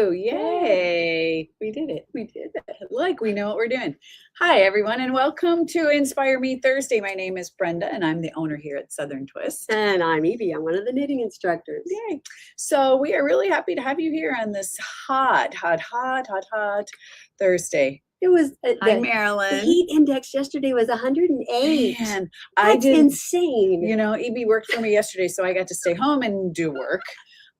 2. Yay. We did it. We did it. Like we know what we're doing. Hi, everyone, and welcome to Inspire Me Thursday. My name is Brenda, and I'm the owner here at Southern Twist. And I'm Evie. I'm one of the knitting instructors. Yay. So we are really happy to have you here on this hot Thursday. It was Hi, the Marilyn. heat index yesterday was 108. Man, That's insane. You know, Evie worked for me yesterday, so I got to stay home and do work.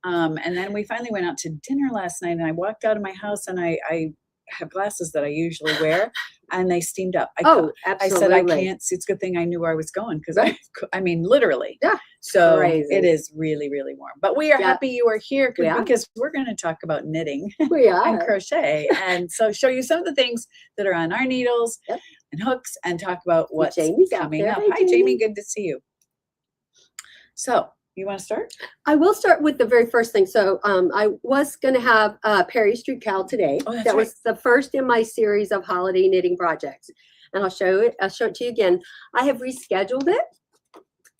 And then we finally went out to dinner last night, and I walked out of my house, and I have glasses that I usually wear, and they steamed up. Absolutely. I said, I can't see. It's a good thing I knew where I was going, because Right. I mean, literally. Yeah. So Crazy. it is really, really warm. But we are happy you are here We are. because we're going to talk about knitting We and are. crochet. And so show you some of the things that are on our needles and hooks, and talk about what's Jamie's out coming there. up. Hi, Hi, Jamie. Jamie. Good to see you. So you want to start? I will start with the very first thing. So I was going to have Perry Street Cal today. Oh, that's that right. was the first in my series of holiday knitting projects. And I'll show it to you again. I have rescheduled it.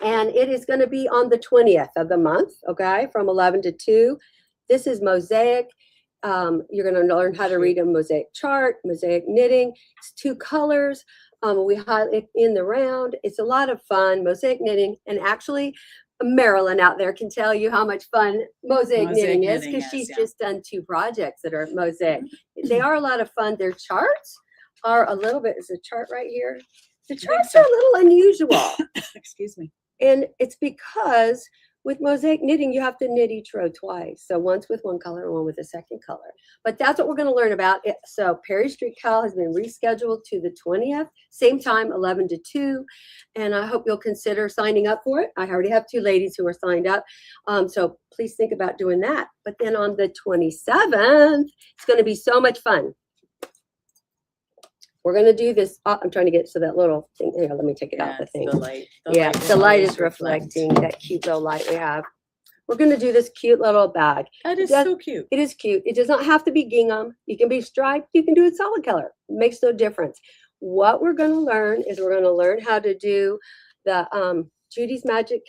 And it is going to be on the 20th of the month, okay, from 11 to 2. This is Mosaic. You're going to learn how to read a mosaic chart, mosaic knitting. It's 2 colors. We highlight in the round. It's a lot of fun, mosaic knitting. And actually, Marilyn out there can tell you how much fun mosaic knitting is, because she's just done 2 projects that are mosaic. They are a lot of fun. Their charts are a little bit, is a chart right here? The charts are a little unusual. Excuse me. And it's because with mosaic knitting, you have to knit each row twice. So once with one color and one with a second color. But that's what we're going to learn about. So Perry Street Cal has been rescheduled to the 20th, same time, 11 to 2. And I hope you'll consider signing up for it. I already have 2 ladies who are signed up. So please think about doing that. But then on the 27th, it's going to be so much fun. We're going to do this. I'm trying to get to that little thing. Here, let me take it out the thing. The light. The light is reflecting that cute little light we have. We're going to do this cute little bag. That is so cute. It is cute. It does not have to be gingham. You can be striped. You can do it solid color. It makes no difference. What we're going to learn is we're going to learn how to do the Judy's Magic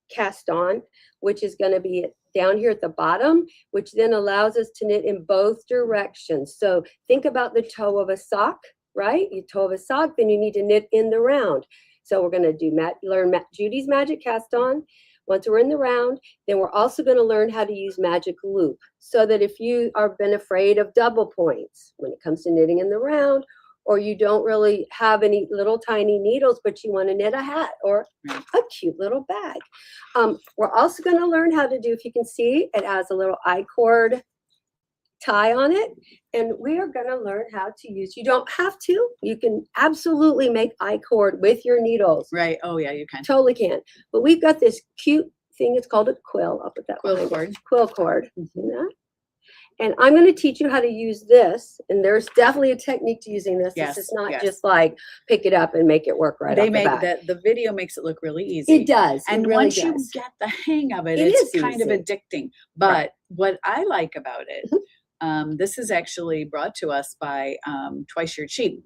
cast on, which is going to be down here at the bottom, which then allows us to knit in both directions. So think about the toe of a sock, right? You toe of a sock, then you need to knit in the round. So we're going to do learn Judy's Magic cast on. Once we're in the round, then we're also going to learn how to use magic loop, so that if you are been afraid of double points when it comes to knitting in the round, or you don't really have any little tiny needles, but you want to knit a hat or a cute little bag. We're also going to learn how to do, if you can see, it has a little I-cord tie on it. And we are going to learn how to use, you don't have to, you can absolutely make I-cord with your needles. Right. Oh, yeah, you can. Totally can. But we've got this cute thing, it's called a quill. I'll put that Quill behind cord. it. Quill cord. See that? And I'm going to teach you how to use this. And there's definitely a technique to using this. Yes, This is not yes. just like pick it up and make it work right They off the make bat. that, the video makes it look really easy. It does. And it really once you does. get the hang of it, It it's is kind of easy. addicting. But what I like about it, this is actually brought to us by Twice Your Cheap.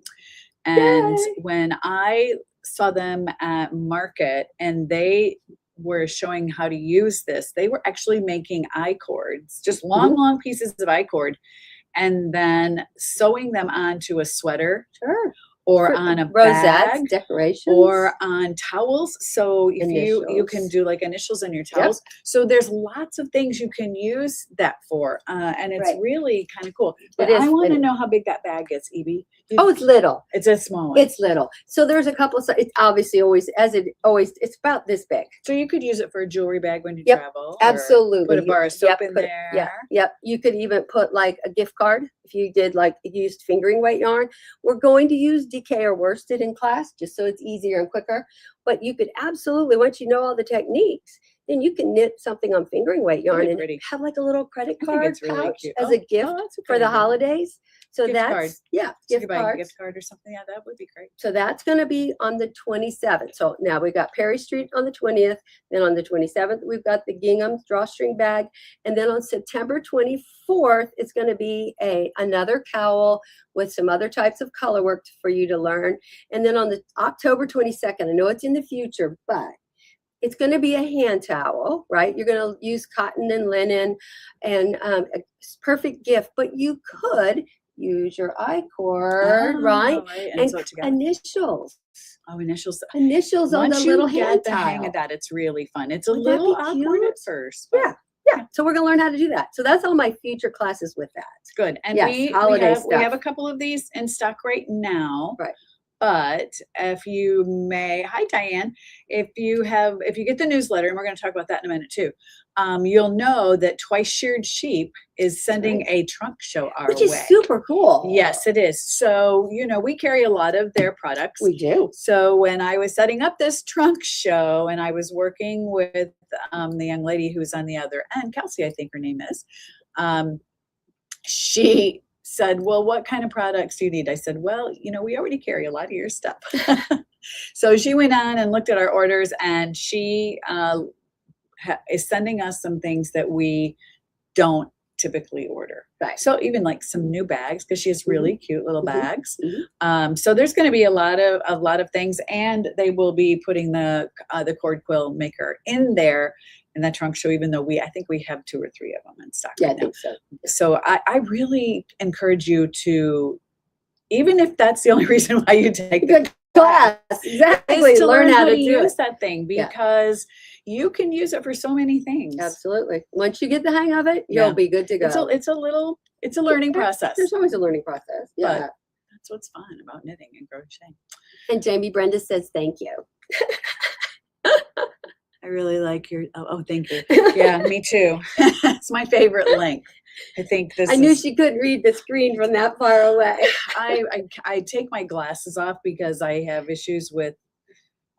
And Yay. when I saw them at market and they were showing how to use this, they were actually making I-cords, just long pieces of I-cord, and then sewing them onto a sweater. Sure. Or on a rosettes, bag, decorations, or on towels. So if you can Initials. do like initials on your towels. So there's lots of things you can use that for, and it's really kind of cool. But I want to know how big that bag is, Evie. Oh, it's little. It's a small one. It's little. So there's a couple of, it's obviously always, it's about this big. So you could use it for a jewelry bag when you travel. Absolutely. Put a bar of soap in there. Yep. You could even put like a gift card if you did like used fingering weight yarn. We're going to use DK or worsted in class just so it's easier and quicker. But you could absolutely, once you know all the techniques, then you can knit something on fingering weight yarn and have like a little credit card pouch as a gift for the holidays. So gift that's card. Gift buy a cards. gift card or something. Yeah, that would be great. So that's going to be on the 27th. So now we got Perry Street on the 20th. Then on the 27th, we've got the gingham drawstring bag. And then on September 24th, it's going to be another cowl with some other types of color work for you to learn. And then on the October 22nd, I know it's in the future, but it's going to be a hand towel, right? You're going to use cotton and linen, and it's a perfect gift. But you could use your I-cord, right? And sew it together. Initials. Oh, initials. Initials on the Once little you get hand the hang tile. of that, it's really fun. It's a Wouldn't that little be awkward cute? at first. But Yeah. So we're going to learn how to do that. So that's all my future classes with that. good. And Yes, we holiday have stuff. a couple of these in stock right now. Right. But if you may, hi Diane, if you get the newsletter, and we're going to talk about that in a minute too, you'll know that Twice Sheared Sheep is sending a trunk show our way. Which is super cool. Yes, it is. So, we carry a lot of their products. We do. So when I was setting up this trunk show and I was working with the young lady who's on the other end, Kelsey, I think her name is, she said, well, what kind of products do you need? I said, well, we already carry a lot of your stuff. So she went on and looked at our orders, and she is sending us some things that we don't typically order. Right. So even like some new bags, because she has really cute little bags. Mhm. So there's going to be a lot of things, and they will be putting the cord quill maker in there in that trunk show, even though I think we have 2 or 3 of them in stock. Yeah, right I now. think so. So I really encourage you to, even if that's the only reason why you take the Class. Exactly. is to Learn how to do use it. that thing, Yeah. because you can use it for so many things. Absolutely. Once you get the hang of it, Yeah. you'll be good to go. It's a learning Yeah, process. There's always a learning process. Yeah. But that's what's fun about knitting and crocheting. And Jamie Brenda says thank you. I really like your, thank you. Yeah, me too. It's my favorite link. I think this I knew she couldn't read the screen from that far away. I take my glasses off because I have issues with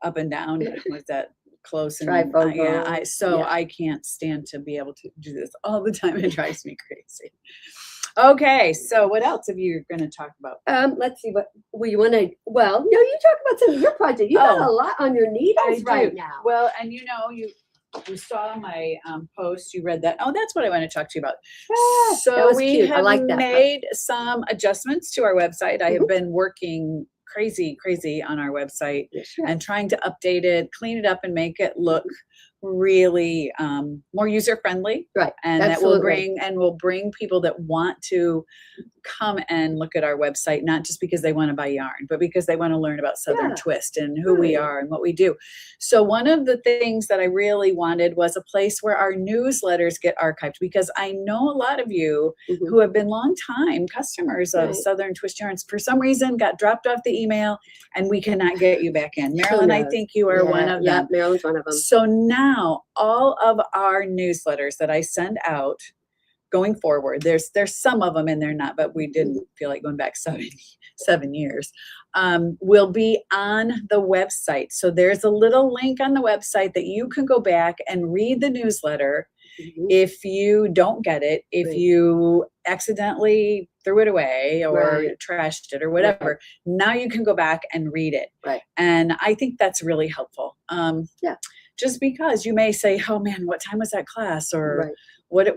up and down with that close and Trifocal. I can't stand to be able to do this all the time. It drives me crazy. Okay, so what else are you going to talk about? Let's see what we want to. Well, no, you talk about some of your project. You got a lot on your needles right now. Well, and you saw my post. You read that. Oh, that's what I want to talk to you about. Ah, So that was we cute. I have like that. made some adjustments to our website. I have been working crazy on our website and trying to update it, clean it up, and make it look really more user friendly. Right. And Absolutely. that will bring people that want to come and look at our website, not just because they want to buy yarn, but because they want to learn about Southern Twist and who we are and what we do. So one of the things that I really wanted was a place where our newsletters get archived, because I know a lot of you who have been long time customers of Southern Twist Yarns for some reason got dropped off the email and we cannot get you back in. Marilyn, I think you are one of them. Yeah, Marilyn's one of them. So now all of our newsletters that I send out going forward, there's some of them in there not, but we didn't feel like going back 7 years, will be on the website. So there's a little link on the website that you can go back and read the newsletter. If you don't get it, if you accidentally threw it away or trashed it or whatever, now you can go back and read it. Right. And I think that's really helpful. Just because you may say, oh man, what time was that class? Or when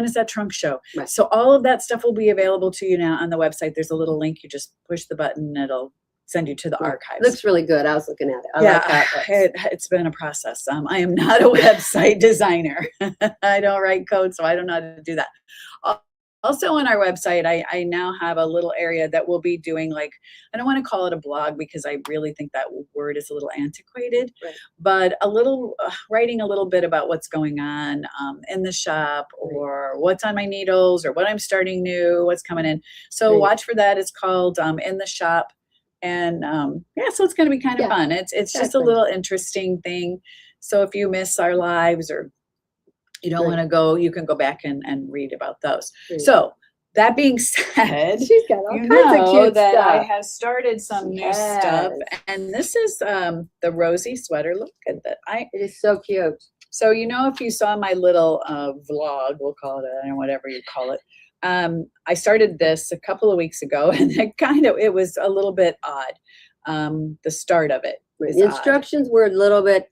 is that trunk show? Right. So all of that stuff will be available to you now on the website. There's a little link. You just push the button. It'll send you to the archives. Looks really good. I was looking at it. I like that. It's been a process. I am not a website designer. I don't write code, so I don't know how to do that. Also on our website, I now have a little area that will be doing, like, I don't want to call it a blog because I really think that word is a little antiquated, but a little writing a little bit about what's going on in the shop, or what's on my needles, or what I'm starting new, what's coming in. So watch for that. It's called In the Shop. And so it's going to be kind of fun. It's just a little interesting thing. So if you miss our lives or you don't want to go, you can go back and read about those. So that being said, she's got all kinds of cute that stuff. I have started some new stuff, and this is the Rosie sweater. Look at that. It is so cute. So if you saw my little vlog, we'll call it, or whatever you call it. I started this a couple of weeks ago, and it was a little bit odd. The start of it. The instructions were a little bit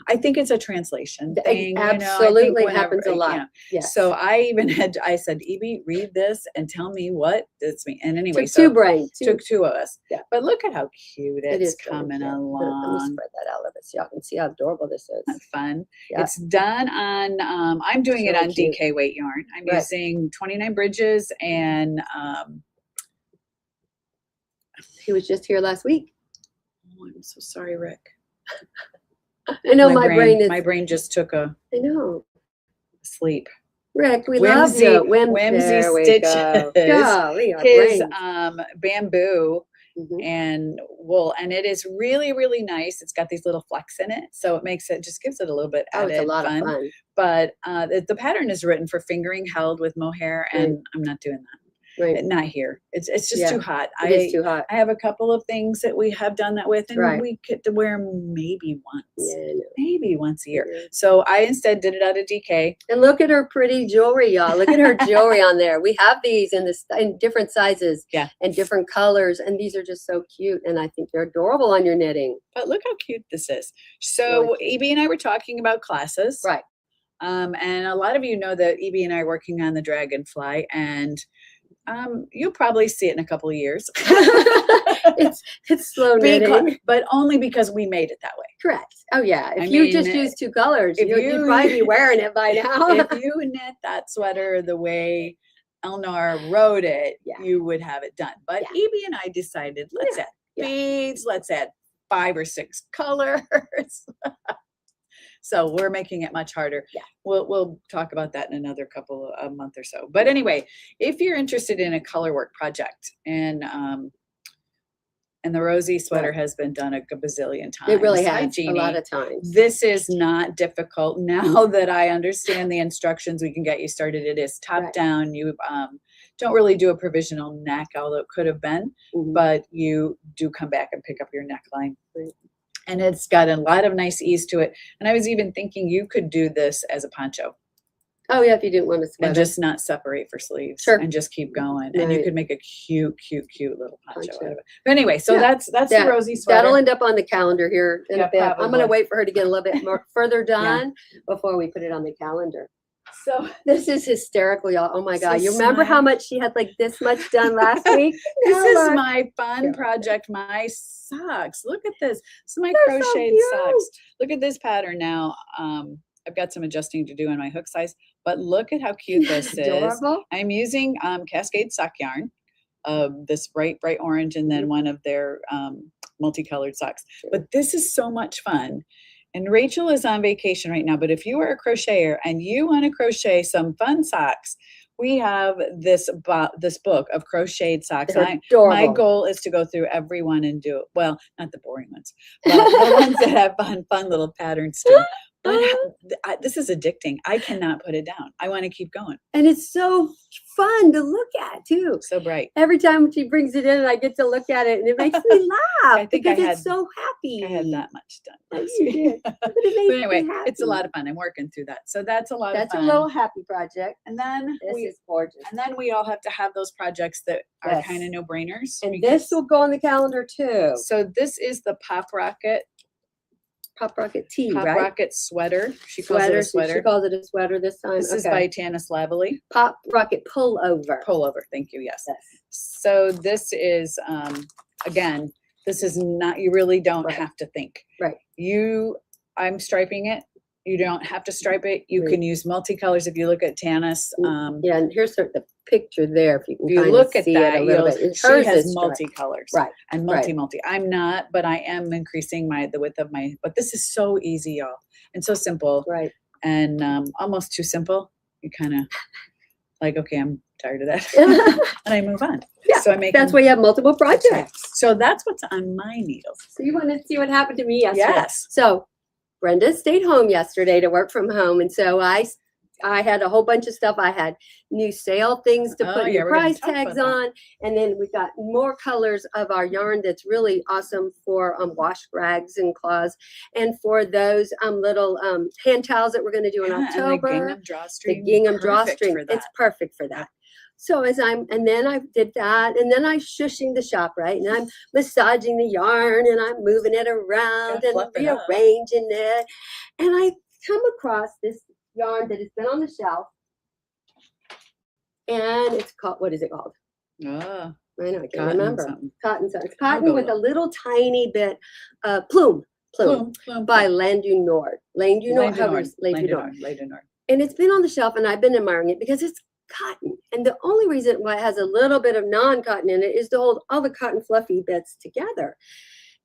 I think it's a translation thing. You know, I think Absolutely whenever, happens a you lot. know, Yes. so I even I said, Evie, read this and tell me what this means. And anyway, Took so two brains. took two of us. Yeah. But look at how cute It it's is really coming cute. Let me along. spread that out a little bit so y'all can see how adorable this is. That's fun. Yeah. It's done on, I'm doing it So on cute. DK weight yarn. I'm Right. using 29 bridges and, He was just here last week. oh, I'm so sorry, Rick. I know my brain is. My brain just took a I know. sleep. Rick, we love you. Whimsy There we Stitches. go. Golly, our His brains. bamboo Mhm. and wool, and it is really, really nice. It's got these little flecks in it, so it makes it, just gives it a little bit Oh, it's a added lot of fun. But the pattern is written for fingering held with mohair, and I'm not doing that. Right. Not here. It's just Yeah, too hot. It is too hot. I have a couple of things that we have done that with, and Right. we get to wear 'em maybe once, Yeah, I know. maybe once a year. Yeah. So I instead did it out of DK. And look at her pretty jewelry, y'all. Look at her jewelry on there. We have these in different sizes, Yeah. and different colors, and these are just so cute. And I think they're adorable on your knitting. But look how cute this is. So Really Evie and I were talking about classes. Right. And a lot of you know that Evie and I are working on the Dragonfly, and you'll probably see it in a couple of years. It's slow knitting. But only because we made it that way. Correct. Oh yeah. If I you just mean, use two colors, if you'd you- probably be wearing it by now. If you knit that sweater the way Elnar wrote it, Yeah. you would have it done. But Yeah. Evie and I decided, let's add Yeah. beads, let's add 5 or 6 colors. So we're making it much harder. Yeah. We'll talk about that in another couple of a month or so. But anyway, if you're interested in a color work project, and the Rosie sweater has been done a bazillion times. It really Hi, has a Jeannie. lot of times. This is not difficult. Now that I understand the instructions, we can get you started. It is top Right. down. You don't really do a provisional neck, although it could have been, Mhm. but you do come back and pick up your neckline. Right. And it's got a lot of nice ease to it. And I was even thinking you could do this as a poncho Oh yeah, if you didn't want to sweat and it. just not separate for sleeves. Sure. And just keep going. And you Right. could make a cute, cute, cute little poncho out Poncho. of it. But anyway, so Yeah. that's Yeah. the Rosie sweater. That'll end up on the calendar here in Yeah, a bit. I'm probably. gonna wait for her to get a little bit more further done before we put it on the calendar. So This is hysterical, y'all. Oh my So God. You remember how smile. much she had like this much done last week? This Now is look. my fun Yeah. project, my socks. Look at this. This is my They're so crocheted cute. socks. Look at this pattern now. I've got some adjusting to do in my hook size, but look at how cute this is. Adorable. I'm using Cascade sock yarn, this bright orange, and then one of their multicolored socks. Sure. But this is so much fun. And Rachel is on vacation right now, but if you are a crocheter and you want to crochet some fun socks, we have this book of crocheted socks. They're My adorable. goal is to go through every one and do it. Well, not the boring ones, but the ones that have fun little patterns to 'em. But this is addicting. I cannot put it down. I want to keep going. And it's so fun to look at too. So bright. Every time she brings it in, I get to look at it and it makes me laugh I think because I it's so happy. I had that much done. Oh, last you week. did. But it But makes anyway, me it's a happy. lot of fun. I'm working through that. So that's a lot That's of a fun. little happy project. And then This we is gorgeous. all have to have those projects that are Yes. kind of no-brainers. And because- this will go on the calendar too. So this is the Pop Rocket Pop Rocket Tee, right? Rocket sweater. She calls it a She sweater. calls it a sweater this time. This is by Tana Slavely. Pop Rocket Pullover. Pullover. Thank you. Yes. Yes. So this is again, this is not, you really don't Right. have to think. Right. I'm striping it. You don't have to stripe it. You Right. can use multicolors. If you look at Tana's, Yeah, and here's the picture there. If you can if you kind look of at see that, it a little you'll, bit. And she hers has is striped. multicolors. Right. And right. multi. I'm not, but I am increasing the width of my, but this is so easy, y'all. And so simple Right. and almost too simple. You kind of like, okay, I'm tired of that. And I move on. Yeah, So I make That's why you have multiple projects. So that's what's on my needles. So you want to see what happened to me yesterday? Yes. So Brenda stayed home yesterday to work from home, and so I had a whole bunch of stuff. I had new sale things to Oh, put yeah, your we're gonna price talk about tags that. on, and then we got more colors of our yarn that's really awesome for wash rags and cloths, and for those little hand towels that we're going to do in Yeah, and October. the gingham drawstring. The gingham perfect drawstring. for It's that. perfect for that. So and then I did that, and then I'm shushing the shop, right? And I'm massaging the yarn, and I'm moving it around Gotta and fluff it up. rearranging it. And I come across this yarn that has been on the shelf, and it's called, what is it called? Ah, I know, I can't cotton remember. something. Cotton. So it's I'll cotton go with look. a little tiny bit plume by Landu Nord. Landu Nord. Landu Nord. And it's been on the shelf, and I've been admiring it because it's cotton. And the only reason why it has a little bit of non-cotton in it is to hold all the cotton fluffy bits together.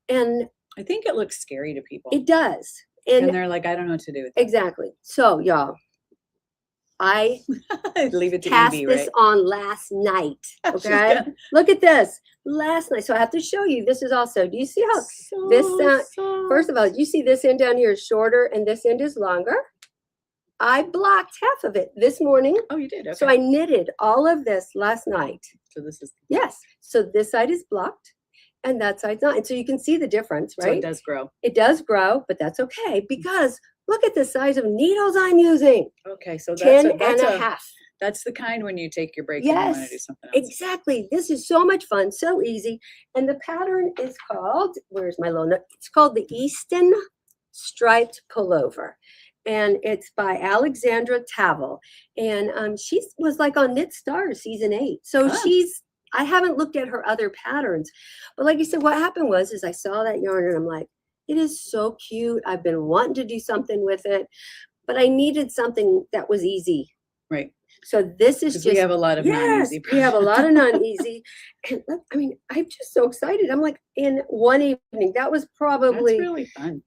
And I think it looks scary to people. it does. And they're like, I don't know what to do with it. Exactly. So, y'all, I Leave it to cast Evie, this right? on last night. She's Okay. gonna- Look at this. Last night. So I have to show you. This is also, do you see how first of all, you see this end down here is shorter and this end is longer? I blocked half of it this morning. Oh, you did. Okay. So I knitted all of this last night. So this is. Yes. So this side is blocked and that side's not. And so you can see the difference, right? So it does grow. It does grow, but that's okay because look at the size of needles I'm using. Okay, so 10 that's and a half. That's the kind when you take your break and you want to do Yes, something else. exactly. This is so much fun, so easy. And the pattern is called, where's my little note? It's called the Easton Striped Pullover. And it's by Alexandra Tavel. And she was like on Knit Stars season 8. So I haven't looked at her other patterns. But like you said, what happened was I saw that yarn and I'm like, it is so cute. I've been wanting to do something with it, but I needed something that was easy. Right. So this is 'Cause just, we have a lot of non-easy we have a lot of non-easy. And look, I mean, I'm just so excited. I'm like, in one evening, that was probably That's really fun.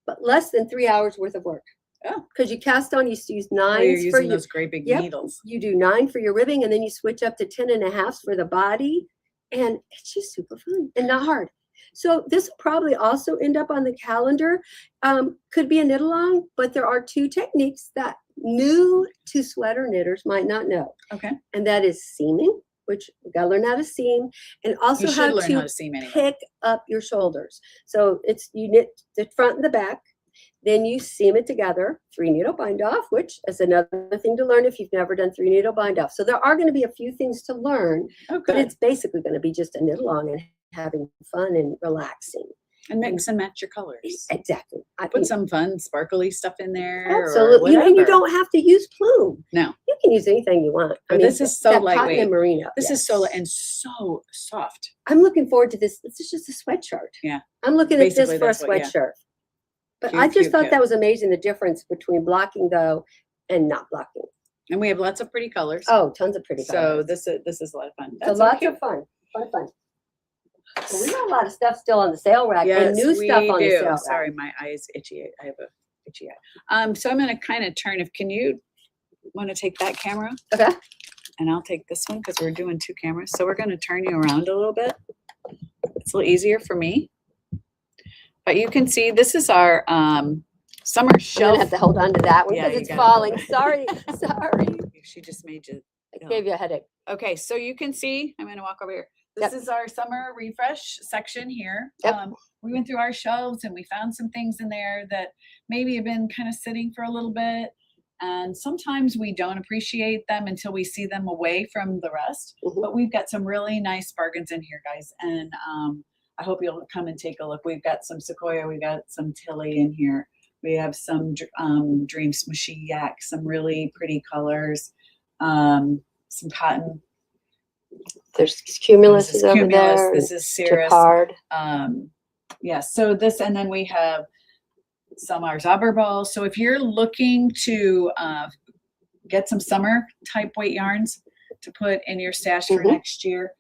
but less than 3 hours worth of work. Oh. Because you cast on, you use Oh, you're nines for using your, those great big Yep. needles. you do 9 for your ribbing, and then you switch up to 10 and a halves for the body. And it's just super fun and not hard. So this will probably also end up on the calendar. Could be a knit along, but there are 2 techniques that new to sweater knitters might not know. Okay. And that is seaming, which we gotta learn how to seam, and also You how should learn how to to seam anyway. pick up your shoulders. So you knit the front and the back, then you seam it together, 3 needle bind off, which is another thing to learn if you've never done 3 needle bind off. So there are going to be a few things to learn, Oh, but good. it's basically going to be just a knit along and having fun and relaxing. And mix and match your colors. Exactly. Put some fun sparkly stuff in there. Absolutely. Or And you whatever. don't have to use plume. No. You can use anything you want. But this is so that cotton lightweight. and merino. This yes. is so and so soft. I'm looking forward to this. This is just a sweatshirt. Yeah. I'm looking at this Basically, for a that's what- yeah. sweatshirt. But Cute, I just cute, thought cute. that was amazing, the difference between blocking though and not blocking. And we have lots of pretty colors. Oh, tons of pretty so colors. this is a lot of fun. So That's so lots cute. of fun. Fun. Well, we got a lot of stuff still on the sale rack Yes, and new stuff we on the do. sale rack. Sorry, my eye is itchy. I have a itchy eye. So I'm going to kind of turn. Can you want to take that camera? Okay. And I'll take this one because we're doing 2 cameras. So we're going to turn you around a little bit. It's a little easier for me. But you can see this is our summer I'm gonna shelf. have to hold on to that one Yeah, because you it's gotta falling. hold it. Sorry. Sorry. She just made you. I gave you a headache. Okay, so you can see, I'm going to walk over here. This Yep. is our summer refresh section here. Yep. We went through our shelves and we found some things in there that maybe have been kind of sitting for a little bit. And sometimes we don't appreciate them until we see them away from the rest. Mhm. But we've got some really nice bargains in here, guys. And I hope you'll come and take a look. We've got some Sequoia, we got some Tilly in here. We have some Dream Smushy Yak, some really pretty colors, some cotton. There's Cumulus This is is over Cumulus, there. this is Cirrus. Jacquard. Yeah, so this, and then we have some our Zauberball. So if you're looking to get some summer type weight yarns to put in your stash for Mhm. next year,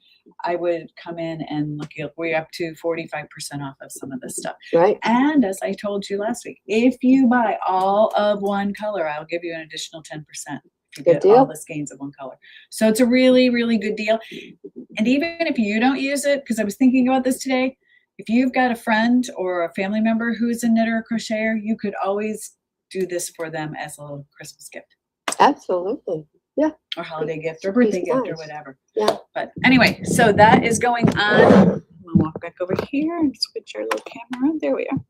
I would come in and look at, we're up to 45% off of some of this stuff. Right. And as I told you last week, if you buy all of one color, I'll give you an additional 10%. If you Good get deal. all the skeins of one color. So it's a really, really good deal. And even if you don't use it, because I was thinking about this today, if you've got a friend or a family member who's a knitter or crocheter, you could always do this for them as a little Christmas gift Absolutely. or holiday gift or birthday Piece gift or nice. whatever. Yeah. But anyway, so that is going on. I'm gonna walk back over here and switch our little camera around. There we are.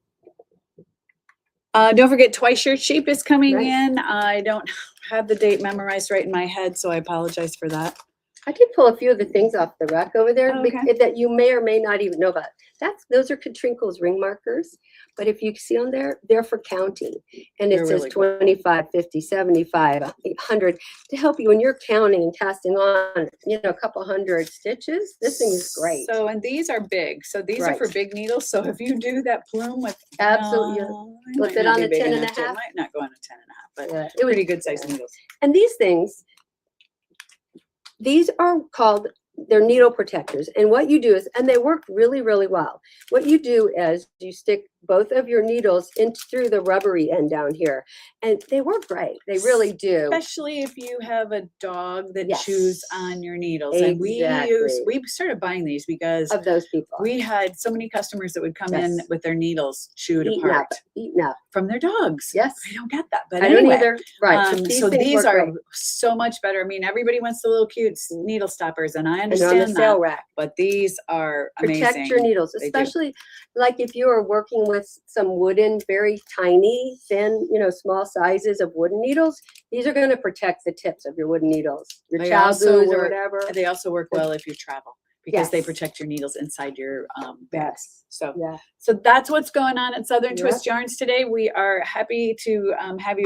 Don't forget Twice Your Sheep is coming Right. in. I don't have the date memorized right in my head, so I apologize for that. I did pull a few of the things off the rack over there Oh, that you may or may not even know about. Those are Katrinkel's ring markers, but if you see on there, they're for counting. And it They're says really cool. 25, 50, 75, 100 to help you when you're counting and casting on, a couple hundred stitches. This thing is great. So, and these are big. So these are Right. for big needles. So if you do that plume with, Absolutely. it Was might it not on be a big 10 and a enough to- half? It might not go on a 10 and a half, but Yeah, it was pretty good sized needles. And these things, these are called, they're needle protectors. And what you do is, and they work really, really well. What you do is you stick both of your needles through the rubbery end down here. And they work great. They really do. Especially if you have a dog that Yes. chews on your needles. And we Exactly. started buying these because Of those people. we had so many customers that would come in Yes. with their needles chewed Eaten apart up. Eaten up. from their dogs. Yes. I don't get that, but I don't anyway. either. Right. So things these work are great. so much better. I mean, everybody wants the little cute needle stoppers, and I And they're on understand the that. sale rack. But these are Protect amazing. your needles, They do. especially like if you are working with some wooden, very tiny, thin, small sizes of wooden needles. These are going to protect the tips of your wooden needles, your They chow also boos or work- whatever. They also work well if you travel because they Yes. protect your needles inside your bags. Yes. So, Yeah. so that's what's going on at Southern Yep. Twist Yarns today. We are happy to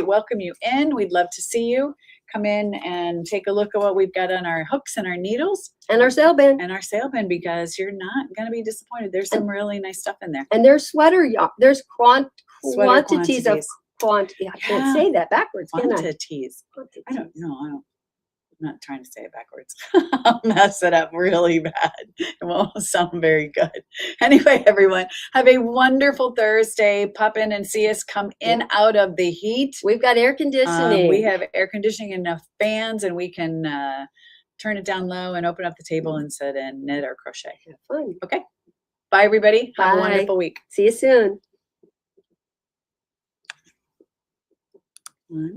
welcome you in. We'd love to see you come in and take a look at what we've got on our hooks and our needles And our sale bin. and our sale bin because you're not going to be disappointed. There's some really nice stuff in there. And there's sweater yarn. There's Sweater quantities of quantities. I Yeah. can't say that backwards, can I? Quantities. I don't know. I'm not trying to say it backwards. I'll mess it up really bad. It won't sound very good. Anyway, everyone, have a wonderful Thursday. Pop in and see us come in out of the heat. We've got air conditioning. We have air conditioning and enough fans, and we can turn it down low and open up the table and sit and knit or crochet. Have fun. Okay. Bye, everybody. Have a Bye. wonderful week. See you soon. 1,